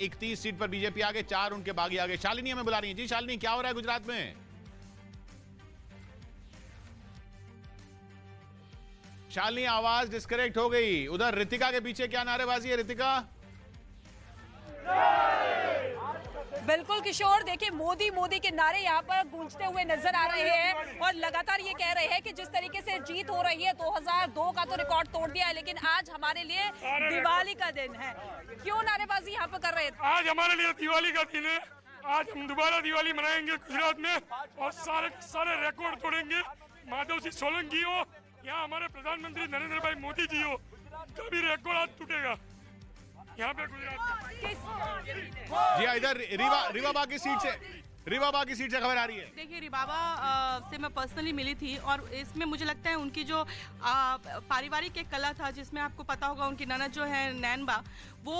31 seat पर BJP आगे, 4 उनके बागी आगे। शालिनी हमें बुला रही है। जी शालिनी, क्या हो रहा है गुजरात में? शालिनी आवाज डिस्कनेक्ट हो गई। उधर रितिका के पीछे क्या नारेबाजी है रितिका? बिल्कुल किशोर, देखिए मोदी मोदी के नारे यहाँ पर गूंजते हुए नजर आ रहे हैं और लगातार ये कह रहे हैं कि जिस तरीके से जीत हो रही है, 2002 का तो रिकॉर्ड तोड़ दिया है, लेकिन आज हमारे लिए दिवाली का दिन है। क्यों नारेबाजी यहाँ पर कर रहे थे? आज हमारे लिए दिवाली का दिन है। आज हम दोबारा दिवाली मनाएंगे गुजरात में और सारे रिकॉर्ड तोड़ेंगे। माधव सिंह सोलंकी हो, यहाँ हमारे प्रधानमंत्री नरेंद्र भाई मोदी जी हो, कभी रिकॉर्ड आज टूटेगा यहाँ पे गुजरात। जी इधर रीवा की सीट से खबर आ रही है। देखिए रिबाबा से मैं पर्सनली मिली थी और इसमें मुझे लगता है उनकी जो पारिवारिक एक कला था, जिसमें आपको पता होगा उनकी ननद जो है नैनबा, वो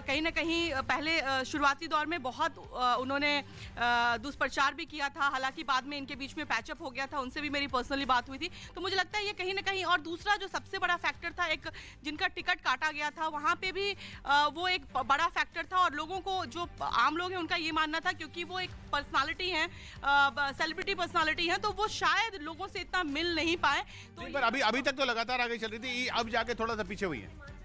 कहीं ना कहीं पहले शुरुआती दौर में बहुत उन्होंने दुष्प्रचार भी किया था। हालांकि बाद में इनके बीच में पैचअप हो गया था, उनसे भी मेरी पर्सनली बात हुई थी। तो मुझे लगता है ये कहीं ना कहीं, और दूसरा जो सबसे बड़ा फैक्टर था, एक जिनका टिकट काटा गया था, वहाँ पे भी वो एक बड़ा फैक्टर था। और लोगों को, जो आम लोग हैं, उनका ये मानना था क्योंकि वो एक पर्सनालिटी हैं, सेलिब्रिटी पर्सनालिटी हैं, तो वो शायद लोगों से इतना मिल नहीं पाए। तो पर अभी तक तो लगातार आगे चल रही थी, अब जाके थोड़ा सा पीछे हुई है।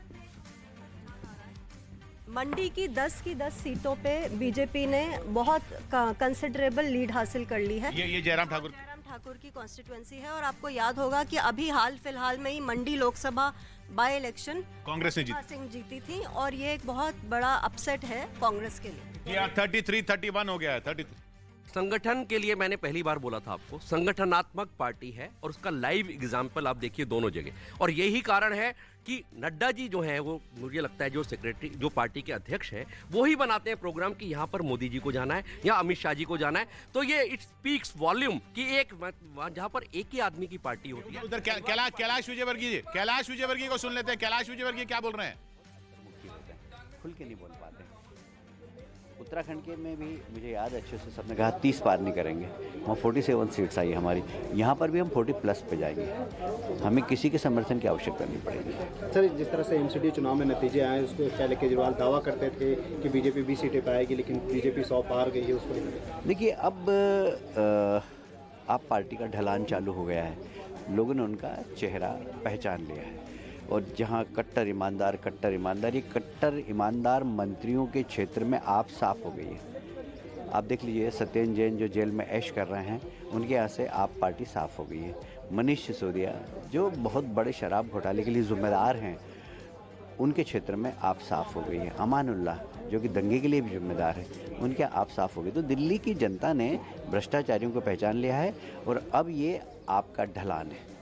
मंडी की 10 सीटों पे बीजेपी ने बहुत कंसिडरेबल लीड हासिल कर ली है। ये जयराम ठाकुर की कॉन्स्टिट्यूएंसी है। और आपको याद होगा कि अभी हाल फिलहाल में ही मंडी लोकसभा बाय इलेक्शन कांग्रेस ने जीती थी और ये एक बहुत बड़ा अपसेट है कांग्रेस के लिए। 33-31 हो गया है। 33 संगठन के लिए मैंने पहली बार बोला था आपको, संगठनात्मक पार्टी है और उसका लाइव एग्जाम्पल आप देखिए दोनों जगह। और यही कारण है कि नड्डा जी जो है, वो मुझे लगता है जो सेक्रेटरी, जो पार्टी के अध्यक्ष हैं, वो ही बनाते हैं प्रोग्राम कि यहाँ पर मोदी जी को जाना है या अमित शाह जी को जाना है। तो ये इट स्पीक्स वॉल्यूम कि एक जहाँ पर एक ही आदमी की पार्टी होती है। उधर कैलाश विजयवर्गीय को सुन लेते हैं। कैलाश विजयवर्गीय क्या बोल रहे हैं? खुल के नहीं बोल पाते। उत्तराखंड के में भी मुझे याद अच्छे से सबने कहा 30 पार नहीं करेंगे, वहाँ 47 सीट्स आई हमारी। यहाँ पर भी हम 40+ पे जाएंगे, हमें किसी के समर्थन की आवश्यकता नहीं पड़ेगी। सर, जिस तरह से एमसीडी चुनाव में नतीजे आए, उसको पहले केजरीवाल दावा करते थे कि बीजेपी 20 सीटें पाएगी, लेकिन बीजेपी 100 पार गई है। उसको देखिए, अब पार्टी का ढलान चालू हो गया है, लोगों ने उनका चेहरा पहचान लिया है। और जहां कट्टर ईमानदार, ये कट्टर ईमानदार मंत्रियों के क्षेत्र में आप साफ हो गई है। आप देख लीजिए, सत्येंद्र जैन जो जेल में ऐश कर रहे हैं, उनके यहाँ से आप पार्टी साफ हो गई है। मनीष सिसोदिया जो बहुत बड़े शराब घोटाले के लिए जिम्मेदार हैं, उनके क्षेत्र में आप साफ हो गई है। अमानुल्लाह जो कि दंगे के लिए भी जिम्मेदार है, उनके आप साफ हो गए। तो दिल्ली की जनता ने भ्रष्टाचारियों को पहचान लिया है और अब ये आपका ढलान है।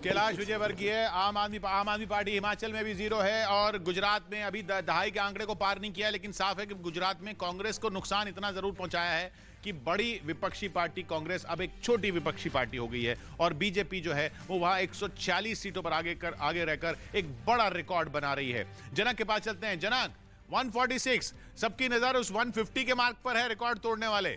कैलाश विजयवर्गीय, आम आदमी पार्टी हिमाचल में भी 0 है और गुजरात में अभी दहाई के आंकड़े को पार नहीं किया, लेकिन साफ है कि गुजरात में कांग्रेस को नुकसान इतना जरूर पहुंचाया है कि बड़ी विपक्षी पार्टी कांग्रेस अब एक छोटी विपक्षी पार्टी हो गई है और बीजेपी जो है वो वहां 140 सीटों पर आगे रहकर एक बड़ा रिकॉर्ड बना रही है। जनक के पास चलते हैं। जनक, 146, सबकी नजर उस 150 के मार्क पर है, रिकॉर्ड तोड़ने वाले।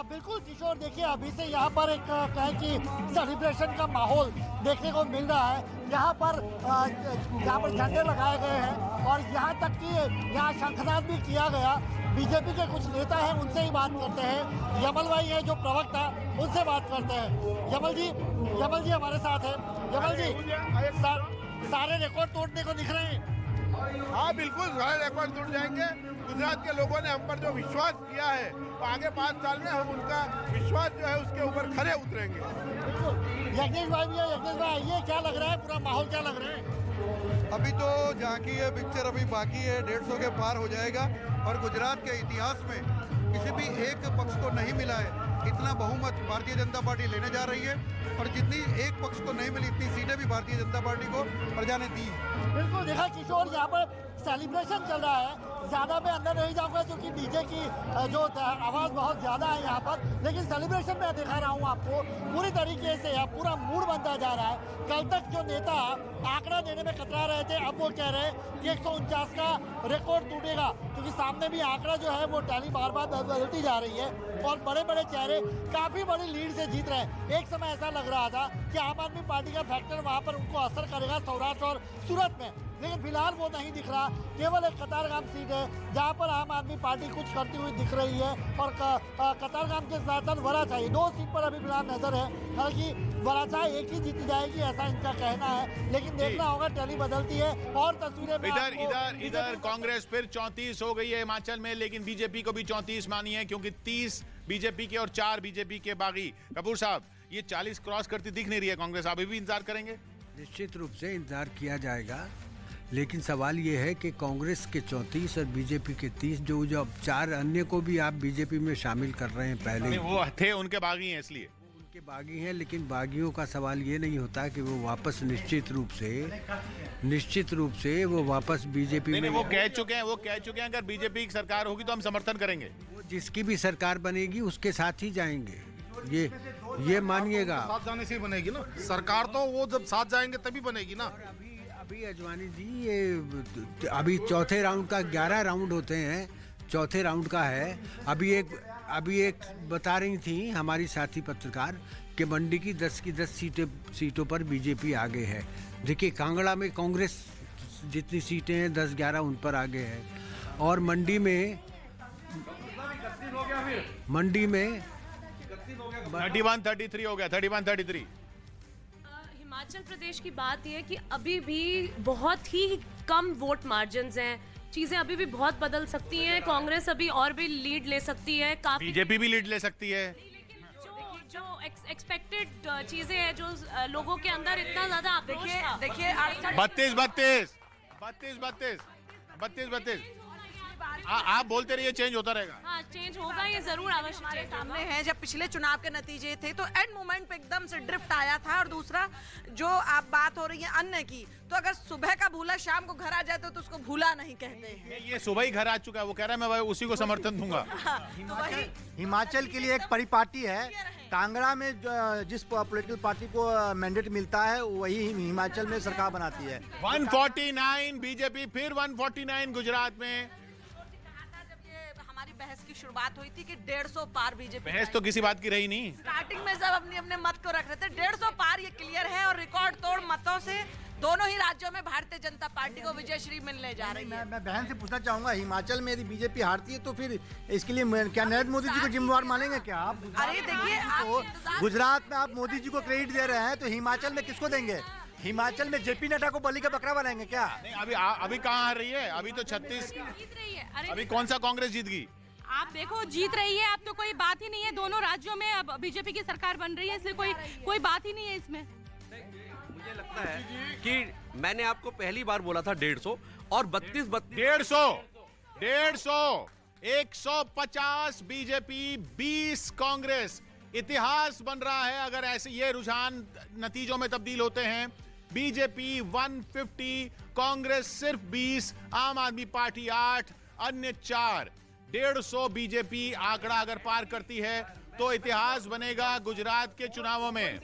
बिल्कुल किशोर, देखिए अभी से यहाँ पर एक कहें कि सेलिब्रेशन का माहौल देखने को मिल रहा है। यहाँ पर झंडे लगाए गए हैं और यहाँ तक कि यहाँ शंखनाद भी किया गया। बीजेपी के कुछ नेता हैं, उनसे ही बात करते हैं। यमल भाई है जो प्रवक्ता, उनसे बात करते हैं। यमल जी हमारे साथ है। यमल जी, सारे रिकॉर्ड तोड़ने को दिख रहे हैं। हाँ बिल्कुल, सारे रिकॉर्ड टूट जाएंगे। गुजरात के लोगों ने हम पर जो विश्वास किया है, तो आगे 5 साल में हम उनका विश्वास जो है उसके ऊपर खरे उतरेंगे। यज्ञेश भाई भी है। यज्ञेश भाई, ये क्या लग रहा है, पूरा माहौल क्या लग रहा है? अभी तो जहाँ की ये पिक्चर अभी बाकी है, 150 के पार हो जाएगा। और गुजरात के इतिहास में किसी भी एक पक्ष को नहीं मिला है इतना बहुमत भारतीय जनता पार्टी लेने जा रही है। और जितनी एक पक्ष को नहीं मिली, इतनी सीटें भी भारतीय जनता पार्टी को प्रजा ने दी। बिल्कुल, देखा किशोर, यहाँ पर सेलिब्रेशन चल रहा है। ज़्यादा मैं अंदर नहीं जाऊँगा क्योंकि डीजे की जो आवाज़ बहुत ज़्यादा है यहाँ पर, लेकिन सेलिब्रेशन मैं दिखा रहा हूँ आपको। पूरी तरीके से यहाँ पूरा मूड बनता जा रहा है। कल तक जो नेता आंकड़ा देने में कतरा रहे थे, अब वो कह रहे हैं कि 149 का रिकॉर्ड टूटेगा, क्योंकि सामने भी आंकड़ा जो है वो टैली बार बार बदलती जा रही है और बड़े बड़े चेहरे काफ़ी बड़ी लीड से जीत रहे हैं। एक समय ऐसा लग रहा था कि आम आदमी पार्टी का फैक्टर वहाँ पर उनको असर करेगा सौराष्ट्र और सूरत में, लेकिन फिलहाल वो नहीं दिख रहा। केवल एक कतारगाम सीट है जहाँ पर आम आदमी पार्टी कुछ करती हुई दिख रही है और कतारगाम के साथ साथ वराछाई 2 सीट पर अभी फिलहाल नजर है। हालांकि वराछाई एक ही जीती जाएगी ऐसा इनका कहना है, लेकिन देखना होगा टैली बदलती है और तस्वीरें इधर कांग्रेस फिर 34 हो गई है हिमाचल में, लेकिन बीजेपी को भी 34 मानी है क्योंकि 30 बीजेपी के और 4 बीजेपी के बागी। कपूर साहब, ये 40 क्रॉस करती दिख नहीं रही है कांग्रेस, अभी भी इंतजार करेंगे? निश्चित रूप से इंतजार किया जाएगा, लेकिन सवाल ये है कि कांग्रेस के 34 और बीजेपी के 30, जो 4 अन्य को भी आप बीजेपी में शामिल कर रहे हैं पहले, वो थे उनके बागी हैं इसलिए उनके बागी हैं, लेकिन बागियों का सवाल ये नहीं होता कि वो वापस निश्चित रूप से वो वापस बीजेपी में। वो कह चुके हैं अगर बीजेपी की सरकार होगी तो हम समर्थन करेंगे। वो जिसकी भी सरकार बनेगी उसके साथ ही जाएंगे, ये मानिएगा। साथ जाने से ही बनेगी ना सरकार, तो वो जब साथ जाएंगे तभी बनेगी ना। अभी अजवानी जी, ये अभी चौथे राउंड का 11 राउंड होते हैं, चौथे राउंड का है। अभी एक बता रही थी हमारी साथी पत्रकार कि मंडी की 10 सीटों पर बीजेपी आगे है। देखिए, कांगड़ा में कांग्रेस जितनी सीटें हैं 10-11 उन पर आगे है, और मंडी में 31-33 हो गया, 31-33। हिमाचल प्रदेश की बात यह है कि अभी भी बहुत ही कम वोट मार्जिन्स हैं, चीजें अभी भी बहुत बदल सकती हैं। कांग्रेस अभी और भी लीड ले सकती है, काफी बीजेपी भी लीड ले सकती है। जो एक्सपेक्टेड चीजें हैं, जो लोगों के अंदर इतना ज्यादा आक्रोश था। देखिए 32 आप बोलते रहिए, चेंज होता रहेगा। हाँ, चेंज होगा, ये जरूर आवश्यक सामने है। जब पिछले चुनाव के नतीजे थे तो एंड मोमेंट पे एकदम से ड्रिफ्ट आया था। और दूसरा, जो आप बात हो रही है अन्य की, तो अगर सुबह का भूला शाम को घर आ जाए तो उसको भूला नहीं कहते हैं। ये सुबह ही घर आ चुका है, वो कह रहा है मैं उसी को समर्थन दूंगा। हिमाचल के लिए एक परिपाटी है। कांगड़ा में जिस पॉलिटिकल पार्टी को मैंडेट मिलता है वही हिमाचल में सरकार बनाती है। 149 बीजेपी, फिर 149 गुजरात में। बहस की शुरुआत हुई थी कि 150 पार बीजेपी। बहस तो किसी बात की रही नहीं। स्टार्टिंग में सब अपने मत को रख रहे थे, 150 पार ये क्लियर है और रिकॉर्ड तोड़ मतों से दोनों ही राज्यों में भारतीय जनता पार्टी को विजयश्री मिलने जा रही है। मैं बहन से पूछना चाहूंगा, हिमाचल में यदि बीजेपी हारती है तो फिर इसके लिए क्या नरेंद्र मोदी जी को जिम्मेवार मानेंगे क्या आप? अरे देखिए, गुजरात में आप मोदी जी को क्रेडिट दे रहे हैं तो हिमाचल में किसको देंगे? हिमाचल में जेपी नड्डा को बलि का बकरा बनाएंगे क्या? नहीं, अभी कहाँ हार रही है? अभी तो 36 जीत रही है। अभी कौन सा कांग्रेस जीत गई? आप देखो, जीत रही है, अब तो कोई बात ही नहीं है। दोनों राज्यों में अब बीजेपी की सरकार बन रही है, इसलिए कोई बात ही नहीं है इसमें। मुझे लगता है कि मैंने आपको पहली बार बोला था 150 और 32 150 बीजेपी, 20 कांग्रेस। इतिहास बन रहा है अगर ऐसे ये रुझान नतीजों में तब्दील होते हैं। बीजेपी 150, कांग्रेस सिर्फ 20, आम आदमी पार्टी 8, अन्य 4। 150 बीजेपी आंकड़ा अगर पार करती है तो इतिहास बनेगा गुजरात के चुनावों में।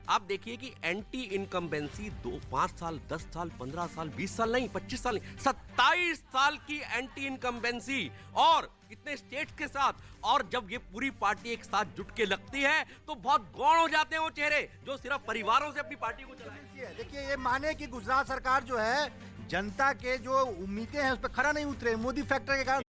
आप देखिए कि एंटी इनकम्बेंसी 5 साल, 10 साल, 15 साल, 20 साल नहीं, 25 साल नहीं, 27 साल की एंटी इनकम्बेंसी, और इतने स्टेट्स के साथ। और जब ये पूरी पार्टी एक साथ जुट के लगती है तो बहुत गौण हो जाते हैं वो चेहरे जो सिर्फ परिवारों से अपनी पार्टी को चलाएं। देखिए, ये माने कि गुजरात सरकार जो है जनता के जो उम्मीदें हैं उस पर खरा नहीं उतरे, मोदी फैक्टर के कारण